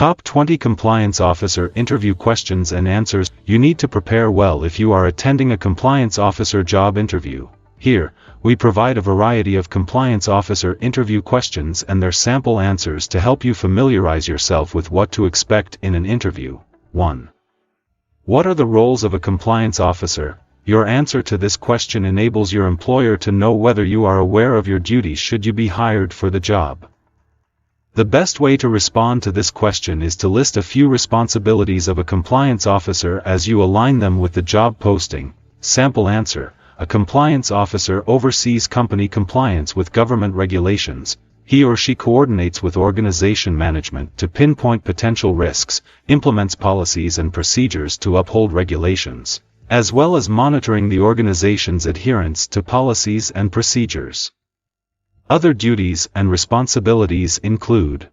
Top 20 Compliance Officer Interview Questions and Answers. You need to prepare well if you are attending a compliance officer job interview. Here, we provide a variety of compliance officer interview questions and their sample answers to help you familiarize yourself with what to expect in an interview. 1. What are the roles of a compliance officer? Your answer to this question enables your employer to know whether you are aware of your duties should you be hired for the job. The best way to respond to this question is to list a few responsibilities of a compliance officer as you align them with the job posting. Sample answer: a compliance officer oversees company compliance with government regulations. He or she coordinates with organization management to pinpoint potential risks, implements policies and procedures to uphold regulations, as well as monitoring the organization's adherence to policies and procedures. Other duties and responsibilities include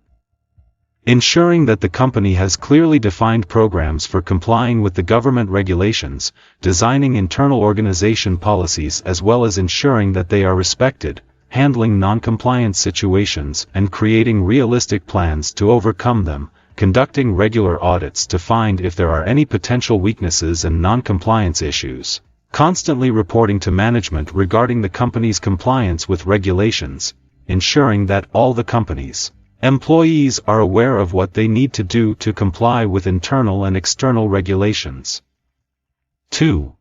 ensuring that the company has clearly defined programs for complying with the government regulations, designing internal organization policies as well as ensuring that they are respected, handling non-compliance situations and creating realistic plans to overcome them, conducting regular audits to find if there are any potential weaknesses and non-compliance issues, constantly reporting to management regarding the company's compliance with regulations, ensuring that all the company's employees are aware of what they need to do to comply with internal and external regulations. 2.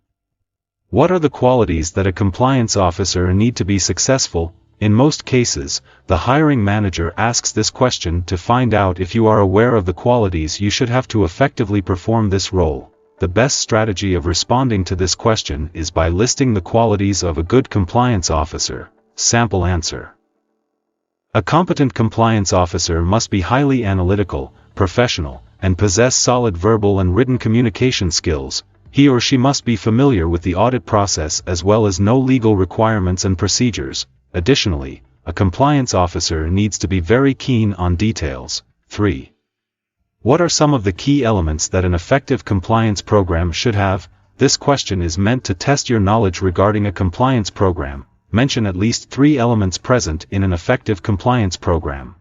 What are the qualities that a compliance officer need to be successful? In most cases, the hiring manager asks this question to find out if you are aware of the qualities you should have to effectively perform this role. The best strategy of responding to this question is by listing the qualities of a good compliance officer. Sample answer: a competent compliance officer must be highly analytical, professional, and possess solid verbal and written communication skills. He or she must be familiar with the audit process as well as know legal requirements and procedures. Additionally, a compliance officer needs to be very keen on details. 3. What are some of the key elements that an effective compliance program should have? This question is meant to test your knowledge regarding a compliance program. Mention at least 3 elements present in an effective compliance program.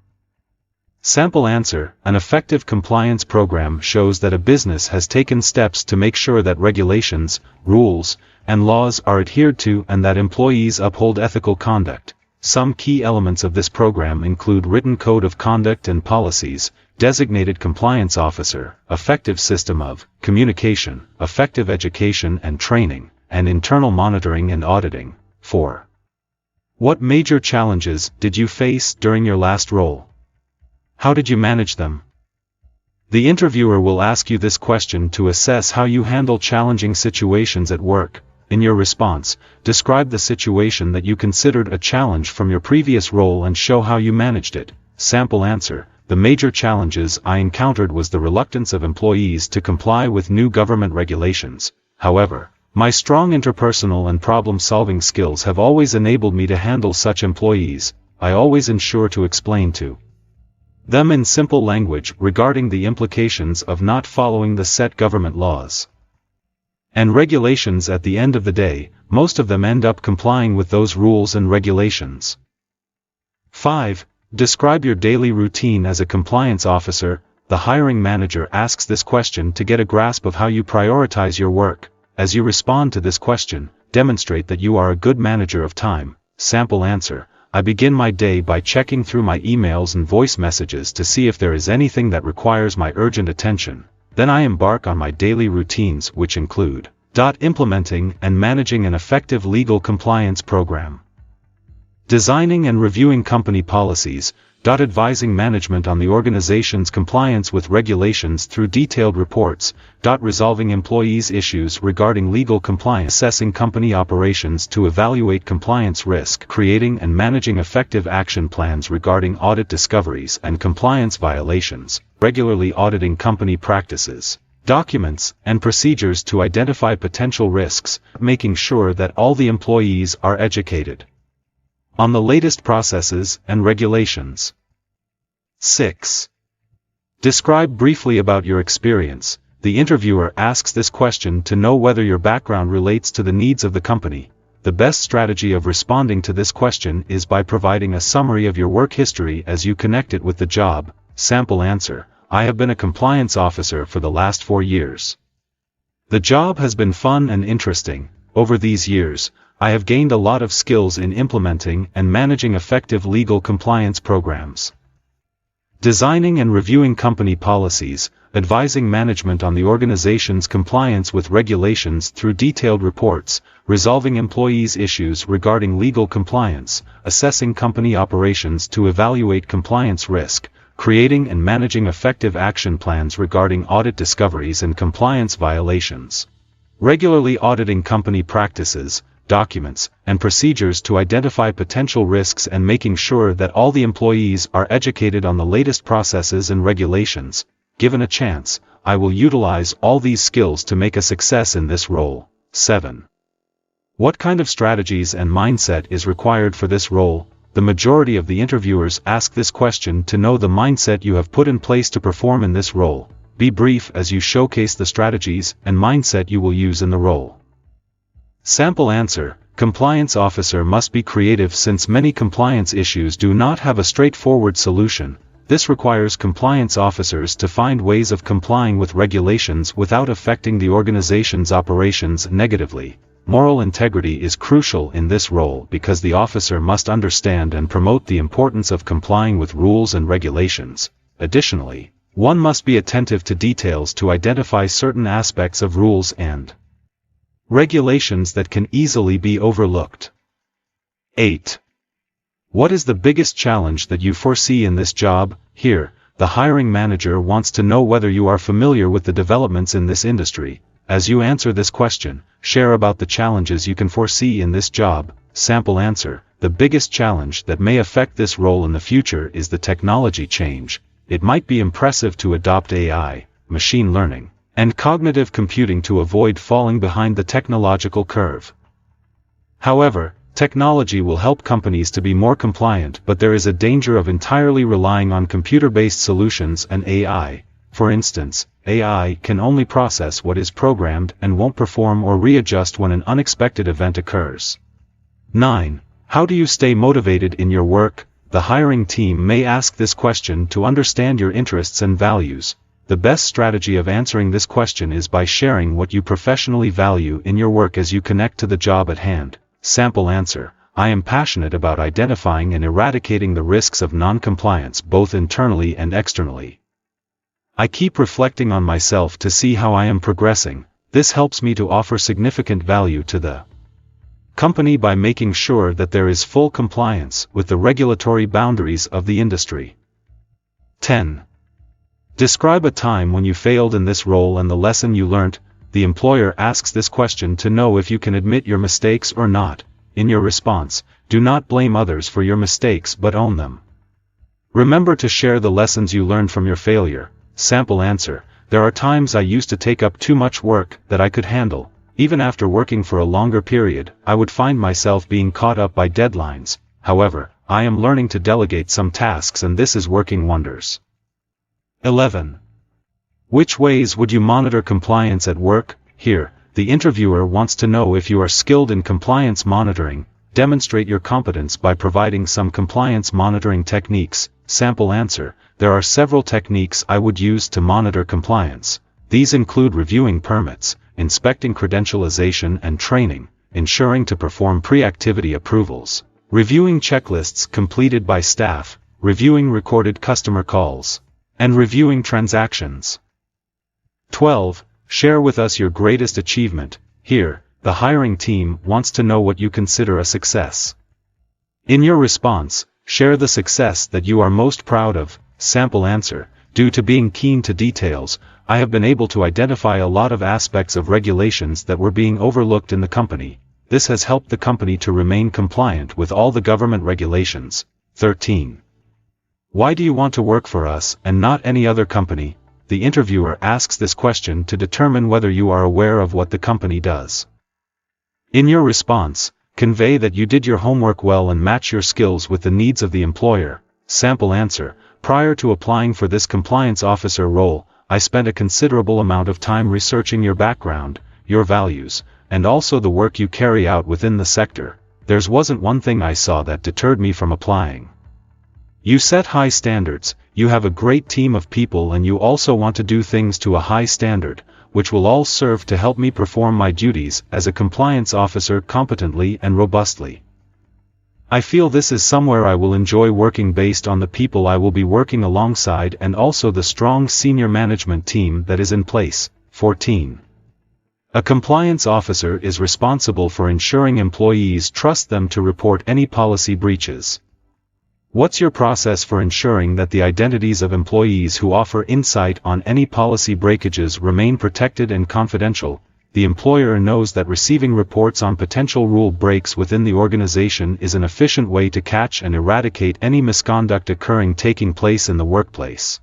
Sample answer: an effective compliance program shows that a business has taken steps to make sure that regulations, rules, and laws are adhered to and that employees uphold ethical conduct. Some key elements of this program include written code of conduct and policies, designated compliance officer, effective system of communication, effective education and training, and internal monitoring and auditing. 4. What major challenges did you face during your last role? How did you manage them? The interviewer will ask you this question to assess how you handle challenging situations at work. In your response, describe the situation that you considered a challenge from your previous role and show how you managed it. Sample answer: the major challenges I encountered was the reluctance of employees to comply with new government regulations. However, my strong interpersonal and problem-solving skills have always enabled me to handle such employees. I always ensure to explain to them in simple language regarding the implications of not following the set government laws and regulations. At the end of the day, most of them end up complying with those rules and regulations. 5. Describe your daily routine as a compliance officer. The hiring manager asks this question to get a grasp of how you prioritize your work. As you respond to this question, demonstrate that you are a good manager of time. Sample answer: I begin my day by checking through my emails and voice messages to see if there is anything that requires my urgent attention. Then I embark on my daily routines, which include implementing and managing an effective legal compliance program, designing and reviewing company policies, advising management on the organization's compliance with regulations through detailed reports, resolving employees' issues regarding legal compliance, assessing company operations to evaluate compliance risk, creating and managing effective action plans regarding audit discoveries and compliance violations, regularly auditing company practices, documents, and procedures to identify potential risks, making sure that all the employees are educated on the latest processes and regulations. 6. Describe briefly about your experience. The interviewer asks this question to know whether your background relates to the needs of the company. The best strategy of responding to this question is by providing a summary of your work history as you connect it with the job. Sample answer: I have been a compliance officer for the last 4 years. The job has been fun and interesting. Over these years, I have gained a lot of skills in implementing and managing effective legal compliance programs. Designing and reviewing company policies, advising management on the organization's compliance with regulations through detailed reports, resolving employees' issues regarding legal compliance, assessing company operations to evaluate compliance risk, creating and managing effective action plans regarding audit discoveries and compliance violations. Regularly auditing company practices, documents, and procedures to identify potential risks and making sure that all the employees are educated on the latest processes and regulations. Given a chance, I will utilize all these skills to make a success in this role. 7. What kind of strategies and mindset is required for this role? The majority of the interviewers ask this question to know the mindset you have put in place to perform in this role. Be brief as you showcase the strategies and mindset you will use in the role. Sample answer: compliance officer must be creative since many compliance issues do not have a straightforward solution. This requires compliance officers to find ways of complying with regulations without affecting the organization's operations negatively. Moral integrity is crucial in this role because the officer must understand and promote the importance of complying with rules and regulations. Additionally, one must be attentive to details to identify certain aspects of rules and regulations that can easily be overlooked. 8. What is the biggest challenge that you foresee in this job? Here, the hiring manager wants to know whether you are familiar with the developments in this industry. As you answer this question, share about the challenges you can foresee in this job. Sample answer: the biggest challenge that may affect this role in the future is the technology change. It might be impressive to adopt AI, machine learning, and cognitive computing to avoid falling behind the technological curve. However, technology will help companies to be more compliant, but there is a danger of entirely relying on computer-based solutions and AI. For instance, AI can only process what is programmed and won't perform or readjust when an unexpected event occurs. 9. How do you stay motivated in your work? The hiring team may ask this question to understand your interests and values. The best strategy of answering this question is by sharing what you professionally value in your work as you connect to the job at hand. Sample answer: I am passionate about identifying and eradicating the risks of non-compliance both internally and externally. I keep reflecting on myself to see how I am progressing. This helps me to offer significant value to the company by making sure that there is full compliance with the regulatory boundaries of the industry. 10. Describe a time when you failed in this role and the lesson you learned. The employer asks this question to know if you can admit your mistakes or not. In your response, do not blame others for your mistakes but own them. Remember to share the lessons you learned from your failure. Sample answer: there are times I used to take up too much work that I could handle. Even after working for a longer period, I would find myself being caught up by deadlines. However, I am learning to delegate some tasks and this is working wonders. 11. Which ways would you monitor compliance at work? Here, the interviewer wants to know if you are skilled in compliance monitoring. Demonstrate your competence by providing some compliance monitoring techniques. Sample answer: there are several techniques I would use to monitor compliance. These include reviewing permits, inspecting credentialization and training, ensuring to perform pre-activity approvals, reviewing checklists completed by staff, reviewing recorded customer calls, and reviewing transactions. 12. Share with us your greatest achievement. Here, the hiring team wants to know what you consider a success. In your response, share the success that you are most proud of. Sample answer: due to being keen to details, I have been able to identify a lot of aspects of regulations that were being overlooked in the company. This has helped the company to remain compliant with all the government regulations. 13. Why do you want to work for us and not any other company? The interviewer asks this question to determine whether you are aware of what the company does. In your response, convey that you did your homework well and match your skills with the needs of the employer. Sample answer: prior to applying for this compliance officer role, I spent a considerable amount of time researching your background, your values, and also the work you carry out within the sector. There wasn't one thing I saw that deterred me from applying. You set high standards, you have a great team of people, and you also want to do things to a high standard, which will all serve to help me perform my duties as a compliance officer competently and robustly. I feel this is somewhere I will enjoy working based on the people I will be working alongside and also the strong senior management team that is in place. 14. A compliance officer is responsible for ensuring employees trust them to report any policy breaches. What's your process for ensuring that the identities of employees who offer insight on any policy breakages remain protected and confidential? The employer knows that receiving reports on potential rule breaks within the organization is an efficient way to catch and eradicate any misconduct taking place in the workplace.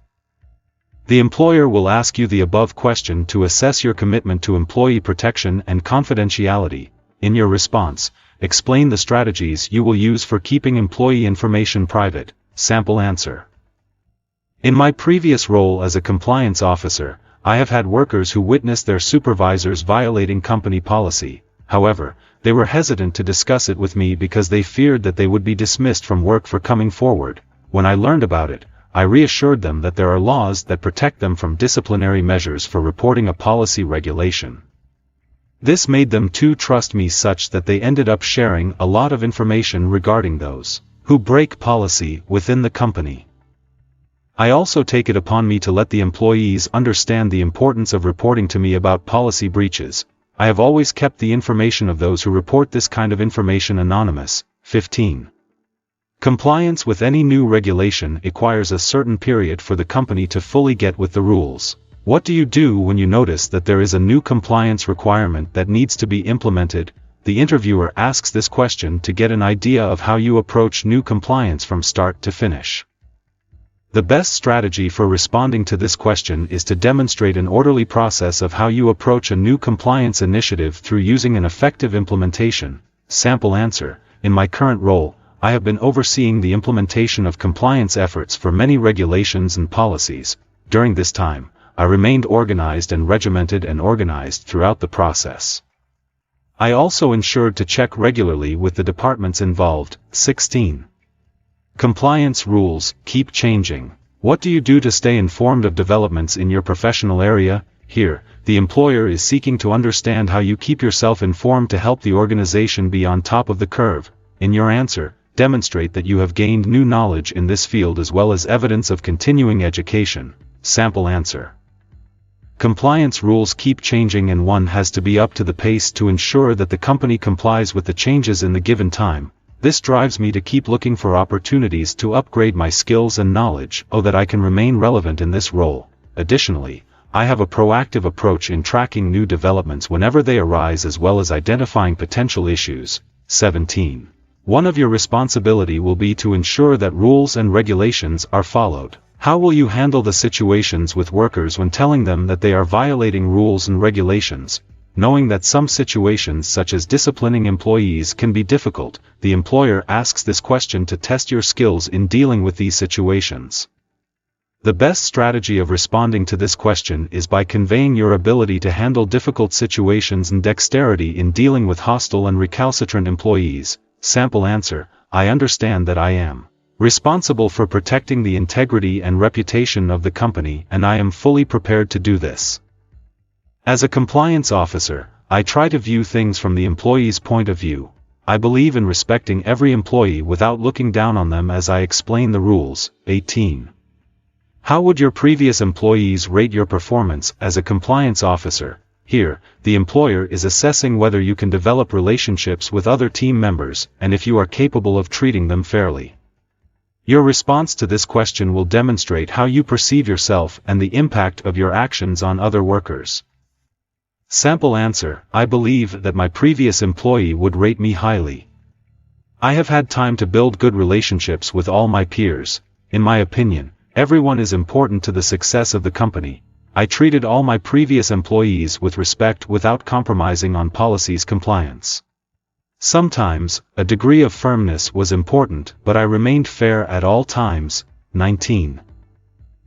The employer will ask you the above question to assess your commitment to employee protection and confidentiality. In your response, explain the strategies you will use for keeping employee information private. Sample answer. In my previous role as a compliance officer, I have had workers who witnessed their supervisors violating company policy. However, they were hesitant to discuss it with me because they feared that they would be dismissed from work for coming forward. When I learned about it, I reassured them that there are laws that protect them from disciplinary measures for reporting a policy regulation. This made them too trust me such that they ended up sharing a lot of information regarding those who break policy within the company. I also take it upon me to let the employees understand the importance of reporting to me about policy breaches. I have always kept the information of those who report this kind of information anonymous. 15. Compliance with any new regulation requires a certain period for the company to fully get with the rules. What do you do when you notice that there is a new compliance requirement that needs to be implemented? The interviewer asks this question to get an idea of how you approach new compliance from start to finish. The best strategy for responding to this question is to demonstrate an orderly process of how you approach a new compliance initiative through using an effective implementation. Sample answer. In my current role, I have been overseeing the implementation of compliance efforts for many regulations and policies. During this time, I remained organized and regimented and organized throughout the process. I also ensured to check regularly with the departments involved. 16. Compliance rules keep changing. What do you do to stay informed of developments in your professional area? Here, the employer is seeking to understand how you keep yourself informed to help the organization be on top of the curve. In your answer, demonstrate that you have gained new knowledge in this field as well as evidence of continuing education. Sample answer. Compliance rules keep changing and one has to be up to the pace to ensure that the company complies with the changes in the given time. This drives me to keep looking for opportunities to upgrade my skills and knowledge so that I can remain relevant in this role. Additionally, I have a proactive approach in tracking new developments whenever they arise as well as identifying potential issues. 17. One of your responsibility will be to ensure that rules and regulations are followed. How will you handle the situations with workers when telling them that they are violating rules and regulations? Knowing that some situations such as disciplining employees can be difficult, the employer asks this question to test your skills in dealing with these situations. The best strategy of responding to this question is by conveying your ability to handle difficult situations and dexterity in dealing with hostile and recalcitrant employees. Sample answer. I understand that I am responsible for protecting the integrity and reputation of the company, and I am fully prepared to do this. As a compliance officer, I try to view things from the employee's point of view. I believe in respecting every employee without looking down on them as I explain the rules. 18. How would your previous employees rate your performance as a compliance officer? Here, the employer is assessing whether you can develop relationships with other team members and if you are capable of treating them fairly. Your response to this question will demonstrate how you perceive yourself and the impact of your actions on other workers. Sample answer. I believe that my previous employee would rate me highly. I have had time to build good relationships with all my peers. In my opinion, everyone is important to the success of the company. I treated all my previous employees with respect without compromising on policies compliance. Sometimes, a degree of firmness was important, but I remained fair at all times. 19.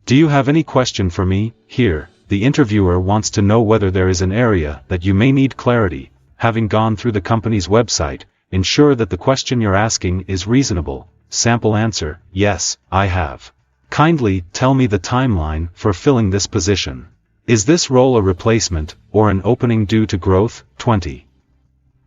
Do you have any question for me? Here, the interviewer wants to know whether there is an area that you may need clarity. Having gone through the company's website, ensure that the question you're asking is reasonable. Sample answer, yes, I have. Kindly tell me the timeline for filling this position. Is this role a replacement, or an opening due to growth? 20.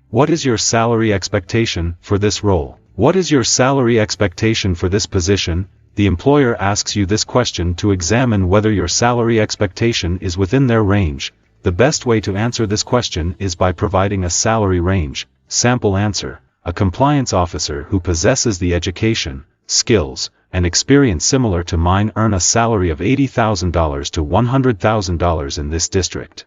What is your salary expectation for this role? What is your salary expectation for this position? The employer asks you this question to examine whether your salary expectation is within their range. The best way to answer this question is by providing a salary range. Sample answer, a compliance officer who possesses the education, skills, and experience similar to mine earn a salary of $80,000 to $100,000 in this district.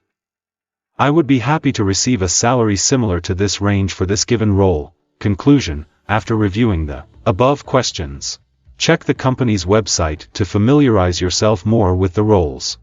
I would be happy to receive a salary similar to this range for this given role. Conclusion, after reviewing the above questions, check the company's website to familiarize yourself more with the roles.